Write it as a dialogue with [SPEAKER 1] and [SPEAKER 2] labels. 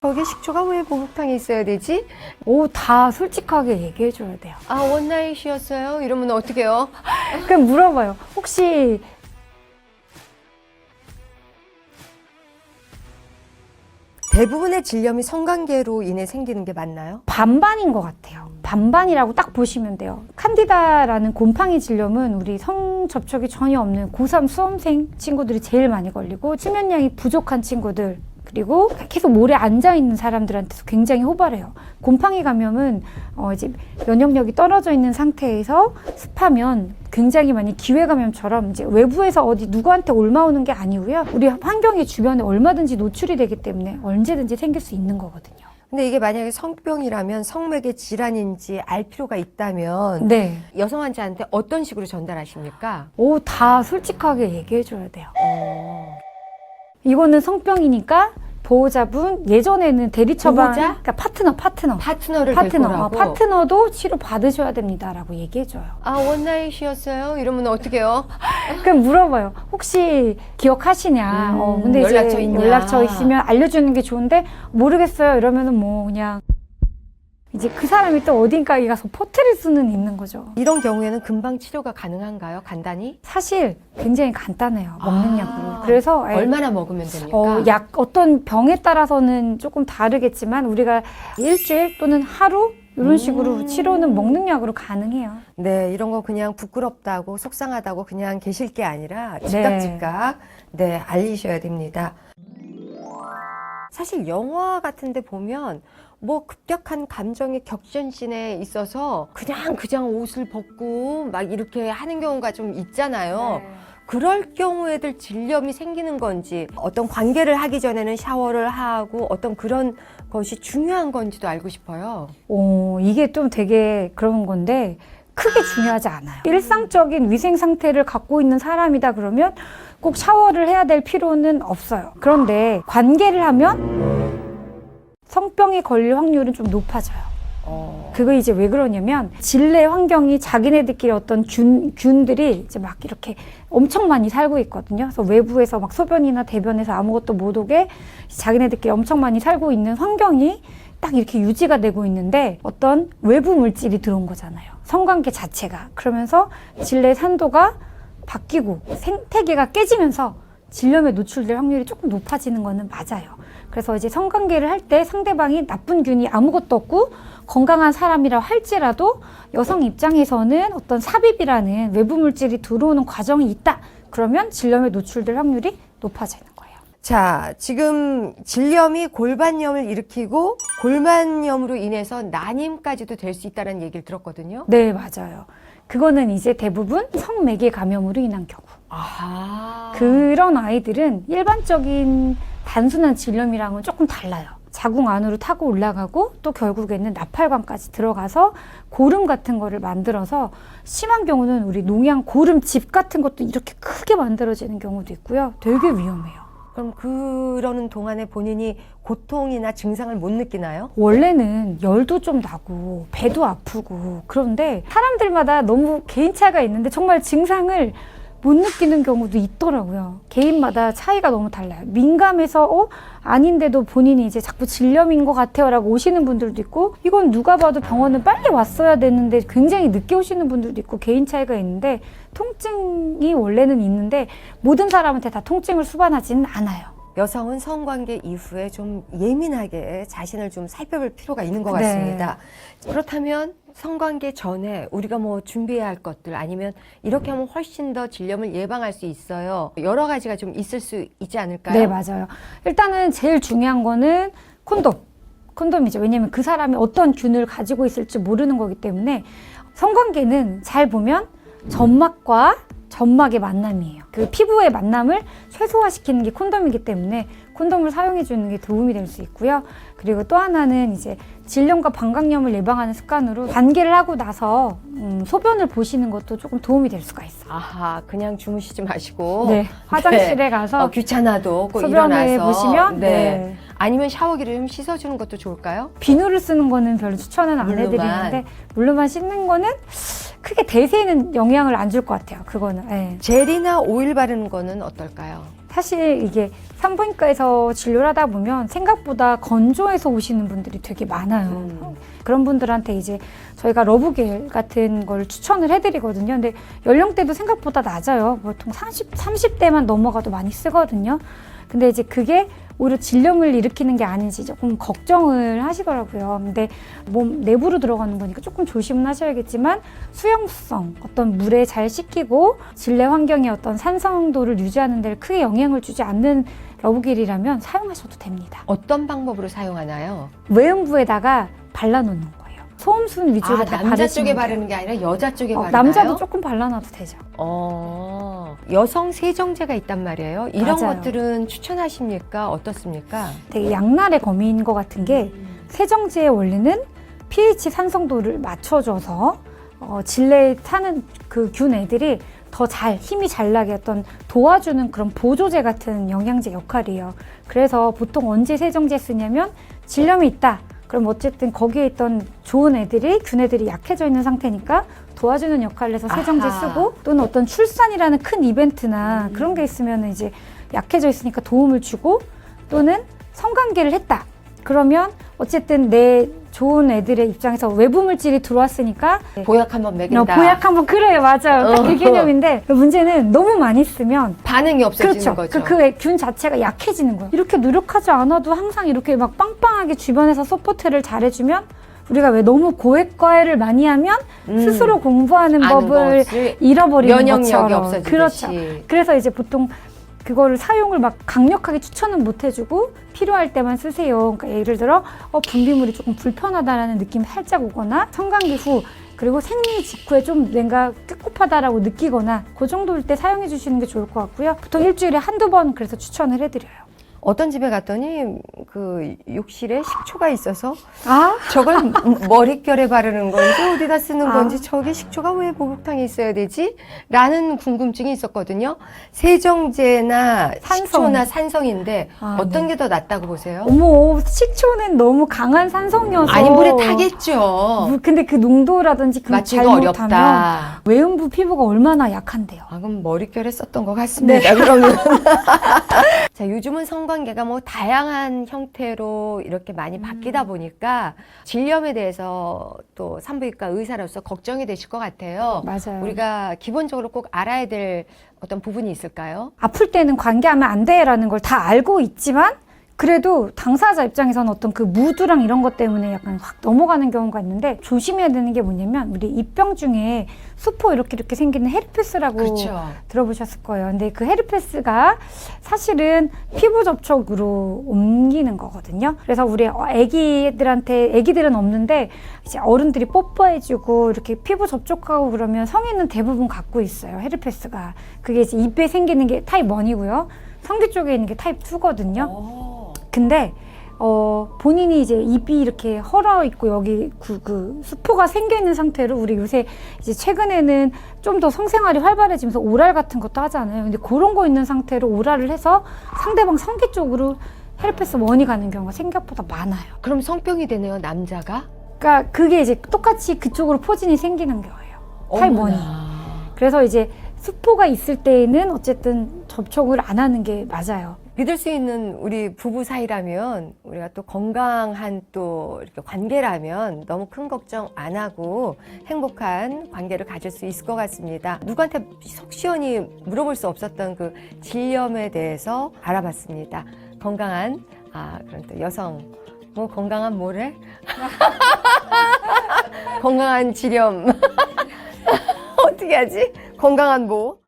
[SPEAKER 1] 거기 식초가 왜 목욕탕에 있어야 되지?
[SPEAKER 2] 다 솔직하게 얘기해줘야 돼요.
[SPEAKER 1] 아, 원나잇이었어요? 이러면 어떡해요?
[SPEAKER 2] 그럼 물어봐요. 혹시
[SPEAKER 1] 대부분의 질염이 성관계로 인해 생기는 게 맞나요?
[SPEAKER 2] 반반인 것 같아요. 반반이라고 딱 보시면 돼요. 칸디다라는 곰팡이 질염은 우리 성 접촉이 전혀 없는 고3 수험생 친구들이 제일 많이 걸리고 수면량이 부족한 친구들 그리고 계속 모래 앉아있는 사람들한테도 굉장히 호발해요. 곰팡이 감염은 이제 면역력이 떨어져 있는 상태에서 습하면 굉장히 많이 기회감염처럼 이제 외부에서 어디 누구한테 옮아오는 게 아니고요. 우리 환경의 주변에 얼마든지 노출이 되기 때문에 언제든지 생길 수 있는 거거든요.
[SPEAKER 1] 근데 이게 만약에 성병이라면 성맥의 질환인지 알 필요가 있다면
[SPEAKER 2] 네.
[SPEAKER 1] 여성 환자한테 어떤 식으로 전달하십니까?
[SPEAKER 2] 다 솔직하게 얘기해줘야 돼요. 이거는 성병이니까 보호자분 예전에는 대리처방
[SPEAKER 1] 보호자?
[SPEAKER 2] 그러니까 파트너를
[SPEAKER 1] 파트너를
[SPEAKER 2] 파트너도 치료 받으셔야 됩니다라고 얘기해줘요.
[SPEAKER 1] 아, 원나잇이었어요? 이러면 어떡해요?
[SPEAKER 2] 그럼 물어봐요. 혹시 기억하시냐? 근데
[SPEAKER 1] 연락처
[SPEAKER 2] 이제
[SPEAKER 1] 있냐?
[SPEAKER 2] 연락처 있으면 알려주는 게 좋은데 모르겠어요. 이러면은 뭐 그냥 이제 그 사람이 또 어딘가에 가서 퍼뜨릴 수는 있는 거죠.
[SPEAKER 1] 이런 경우에는 금방 치료가 가능한가요? 간단히?
[SPEAKER 2] 사실 굉장히 간단해요. 먹는 약으로. 그래서
[SPEAKER 1] 얼마나 먹으면 됩니까?
[SPEAKER 2] 어떤 병에 따라서는 조금 다르겠지만 우리가 일주일 또는 하루 이런 식으로 치료는 먹는 약으로 가능해요.
[SPEAKER 1] 네, 이런 거 그냥 부끄럽다고 속상하다고 그냥 계실 게 아니라 즉각 알리셔야 됩니다. 사실 영화 같은 데 보면 뭐 급격한 감정의 격전신에 있어서 그냥 옷을 벗고 막 이렇게 하는 경우가 좀 있잖아요. 그럴 경우에들 질염이 생기는 건지 어떤 관계를 하기 전에는 샤워를 하고 어떤 그런 것이 중요한 건지도 알고 싶어요.
[SPEAKER 2] 이게 좀 되게 그런 건데 크게 중요하지 않아요. 일상적인 위생 상태를 갖고 있는 사람이다 그러면 꼭 샤워를 해야 될 필요는 없어요. 그런데 관계를 하면 성병에 걸릴 확률은 좀 높아져요. 그거 이제 왜 그러냐면 질내 환경이 자기네들끼리 어떤 균들이 이제 막 이렇게 엄청 많이 살고 있거든요. 그래서 외부에서 막 소변이나 대변에서 아무것도 못 오게 자기네들끼리 엄청 많이 살고 있는 환경이 딱 이렇게 유지가 되고 있는데 어떤 외부 물질이 들어온 거잖아요. 성관계 자체가. 그러면서 질내 산도가 바뀌고 생태계가 깨지면서 질염에 노출될 확률이 조금 높아지는 거는 맞아요. 그래서 이제 성관계를 할 때 상대방이 나쁜 균이 아무것도 없고 건강한 사람이라 할지라도 여성 입장에서는 어떤 삽입이라는 외부 물질이 들어오는 과정이 있다. 그러면 질염에 노출될 확률이 높아지는 거예요.
[SPEAKER 1] 자, 지금 질염이 골반염을 일으키고 골반염으로 인해서 난임까지도 될 수 있다는 얘기를 들었거든요.
[SPEAKER 2] 네, 맞아요. 그거는 이제 대부분 성매개 감염으로 인한 경우. 그런 아이들은 일반적인 단순한 질염이랑은 조금 달라요. 자궁 안으로 타고 올라가고 또 결국에는 나팔관까지 들어가서 고름 같은 거를 만들어서 심한 경우는 우리 농양 고름집 같은 것도 이렇게 크게 만들어지는 경우도 있고요. 되게 위험해요.
[SPEAKER 1] 그럼 그러는 동안에 본인이 고통이나 증상을 못 느끼나요?
[SPEAKER 2] 원래는 열도 좀 나고 배도 아프고 그런데 사람들마다 너무 개인차가 있는데 정말 증상을 못 느끼는 경우도 있더라고요. 개인마다 차이가 너무 달라요. 민감해서 아닌데도 본인이 이제 자꾸 질염인 것 같아요 라고 오시는 분들도 있고 이건 누가 봐도 병원은 빨리 왔어야 되는데 굉장히 늦게 오시는 분들도 있고 개인 차이가 있는데 통증이 원래는 있는데 모든 사람한테 다 통증을 수반하지는 않아요.
[SPEAKER 1] 여성은 성관계 이후에 좀 예민하게 자신을 좀 살펴볼 필요가 있는 것 같습니다. 그렇다면 성관계 전에 우리가 뭐 준비해야 할 것들 아니면 이렇게 하면 훨씬 더 질염을 예방할 수 있어요. 여러 가지가 좀 있을 수 있지 않을까요?
[SPEAKER 2] 네, 맞아요. 일단은 제일 중요한 거는 콘돔이죠. 왜냐면 그 사람이 어떤 균을 가지고 있을지 모르는 거기 때문에 성관계는 잘 보면 점막과 점막의 만남이에요. 그 피부의 만남을 최소화시키는 게 콘돔이기 때문에 콘돔을 사용해 주는 게 도움이 될 수 있고요. 그리고 또 하나는 이제 질염과 방광염을 예방하는 습관으로 관계를 하고 나서 소변을 보시는 것도 조금 도움이 될 수가 있어요.
[SPEAKER 1] 그냥 주무시지 마시고
[SPEAKER 2] 화장실에 가서
[SPEAKER 1] 귀찮아도 꼭
[SPEAKER 2] 소변을
[SPEAKER 1] 일어나서
[SPEAKER 2] 보시면
[SPEAKER 1] 아니면 샤워기를 좀 씻어주는 것도 좋을까요?
[SPEAKER 2] 비누를 쓰는 거는 별로 추천은 안 해드리는데 물로만 씻는 거는 크게 대세에는 영향을 안 줄 것 같아요. 그거는.
[SPEAKER 1] 젤이나 오일 바르는 거는 어떨까요?
[SPEAKER 2] 사실 이게 산부인과에서 진료를 하다 보면 생각보다 건조해서 오시는 분들이 되게 많아요. 그런 분들한테 이제 저희가 러브겔 같은 걸 추천을 해드리거든요. 근데 연령대도 생각보다 낮아요. 보통 30대만 넘어가도 많이 쓰거든요. 근데 이제 그게 오히려 질염을 일으키는 게 아닌지 조금 걱정을 하시더라고요. 근데 몸 내부로 들어가는 거니까 조금 조심은 하셔야겠지만 수용성, 어떤 물에 잘 식히고 질내 환경의 어떤 산성도를 유지하는 데 크게 영향을 주지 않는 러브겔이라면 사용하셔도 됩니다.
[SPEAKER 1] 어떤 방법으로 사용하나요?
[SPEAKER 2] 외음부에다가 발라놓는 거예요. 소음순 위주로 다
[SPEAKER 1] 남자 쪽에
[SPEAKER 2] 바르시면
[SPEAKER 1] 바르는 게 아니라 여자 쪽에 바르나요?
[SPEAKER 2] 남자도 조금 발라놔도 되죠.
[SPEAKER 1] 여성 세정제가 있단 말이에요. 이런
[SPEAKER 2] 맞아요.
[SPEAKER 1] 것들은 추천하십니까? 어떻습니까?
[SPEAKER 2] 되게 양날의 검인 것 같은 게 세정제의 원리는 pH 산성도를 맞춰줘서 질내에 사는 그 균 애들이 더 잘 힘이 잘 나게 어떤 도와주는 그런 보조제 같은 영양제 역할이에요. 그래서 보통 언제 세정제 쓰냐면 질염이 있다. 그럼 어쨌든 거기에 있던 좋은 애들이 균 애들이 약해져 있는 상태니까 도와주는 역할을 해서 세정제
[SPEAKER 1] 아하.
[SPEAKER 2] 쓰고 또는 어떤 출산이라는 큰 이벤트나 그런 게 있으면 이제 약해져 있으니까 도움을 주고 또는 성관계를 했다. 그러면 어쨌든 내 좋은 애들의 입장에서 외부 물질이 들어왔으니까
[SPEAKER 1] 보약 한번 먹인다.
[SPEAKER 2] 보약 한번 그래요, 맞아요. 딱 그 개념인데 문제는 너무 많이 쓰면
[SPEAKER 1] 반응이 없어지는
[SPEAKER 2] 그렇죠.
[SPEAKER 1] 거죠.
[SPEAKER 2] 그 균 자체가 약해지는 거예요. 이렇게 노력하지 않아도 항상 이렇게 막 빵빵하게 주변에서 서포트를 잘해주면 우리가 왜 너무 고액과외를 많이 하면 스스로 공부하는
[SPEAKER 1] 아는
[SPEAKER 2] 법을
[SPEAKER 1] 것을
[SPEAKER 2] 잃어버리는
[SPEAKER 1] 면역력이
[SPEAKER 2] 것처럼
[SPEAKER 1] 없어지듯이.
[SPEAKER 2] 그렇죠. 그래서 이제 보통 그거를 사용을 막 강력하게 추천은 못 해주고 필요할 때만 쓰세요. 그러니까 예를 들어 분비물이 조금 불편하다라는 느낌이 살짝 오거나 성관계 후 그리고 생리 직후에 좀 뭔가 꿉꿉하다라고 느끼거나 그 정도일 때 사용해 주시는 게 좋을 것 같고요. 보통 일주일에 한두 번 그래서 추천을 해드려요.
[SPEAKER 1] 어떤 집에 갔더니 그 욕실에 식초가 있어서
[SPEAKER 2] 아,
[SPEAKER 1] 저걸 머릿결에 바르는 건지 어디다 쓰는 건지 저게 식초가 왜 목욕탕에 있어야 되지? 라는 궁금증이 있었거든요. 세정제나
[SPEAKER 2] 산성.
[SPEAKER 1] 식초나 산성인데 어떤
[SPEAKER 2] 네.
[SPEAKER 1] 게 더 낫다고 보세요?
[SPEAKER 2] 어머, 식초는 너무 강한 산성이어서
[SPEAKER 1] 아니 물에 타겠죠.
[SPEAKER 2] 근데 그 농도라든지 그
[SPEAKER 1] 맞추기가
[SPEAKER 2] 잘못하면
[SPEAKER 1] 어렵다.
[SPEAKER 2] 외음부 피부가 얼마나 약한데요.
[SPEAKER 1] 그럼 머릿결에 썼던 것 같습니다. 그러면 자, 요즘은 성관계가 뭐 다양한 형태로 이렇게 많이 바뀌다 보니까 질염에 대해서 또 산부인과 의사로서 걱정이 되실 것 같아요.
[SPEAKER 2] 맞아요.
[SPEAKER 1] 우리가 기본적으로 꼭 알아야 될 어떤 부분이 있을까요?
[SPEAKER 2] 아플 때는 관계하면 안 돼라는 걸 다 알고 있지만 그래도 당사자 입장에서는 어떤 그 무드랑 이런 것 때문에 약간 확 넘어가는 경우가 있는데 조심해야 되는 게 뭐냐면 우리 입병 중에 수포 이렇게 생기는 헤르페스라고
[SPEAKER 1] 그렇죠.
[SPEAKER 2] 들어보셨을 거예요. 근데 그 헤르페스가 사실은 피부 접촉으로 옮기는 거거든요. 그래서 우리 애기들은 없는데 이제 어른들이 뽀뽀해주고 이렇게 피부 접촉하고 그러면 성인은 대부분 갖고 있어요. 헤르페스가. 그게 이제 입에 생기는 게 타입 1이고요. 성기 쪽에 있는 게 타입 2거든요. 근데 본인이 이제 입이 이렇게 헐어 있고 여기 그 수포가 생겨 있는 상태로 우리 요새 이제 최근에는 좀 더 성생활이 활발해지면서 오랄 같은 것도 하잖아요. 근데 그런 거 있는 상태로 오랄을 해서 상대방 성기 쪽으로 헤르페스 1이 가는 경우가 생각보다 많아요.
[SPEAKER 1] 그럼 성병이 되네요, 남자가?
[SPEAKER 2] 그러니까 그게 이제 똑같이 그쪽으로 포진이 생기는 거예요. 타입 1이. 그래서 이제 수포가 있을 때에는 어쨌든 접촉을 안 하는 게 맞아요.
[SPEAKER 1] 믿을 수 있는 우리 부부 사이라면 우리가 또 건강한 또 이렇게 관계라면 너무 큰 걱정 안 하고 행복한 관계를 가질 수 있을 것 같습니다. 누구한테 속 시원히 물어볼 수 없었던 그 질염에 대해서 알아봤습니다. 건강한 그런 또 여성 뭐 건강한 뭐래? 건강한 질염 어떻게 하지? 건강한 뭐?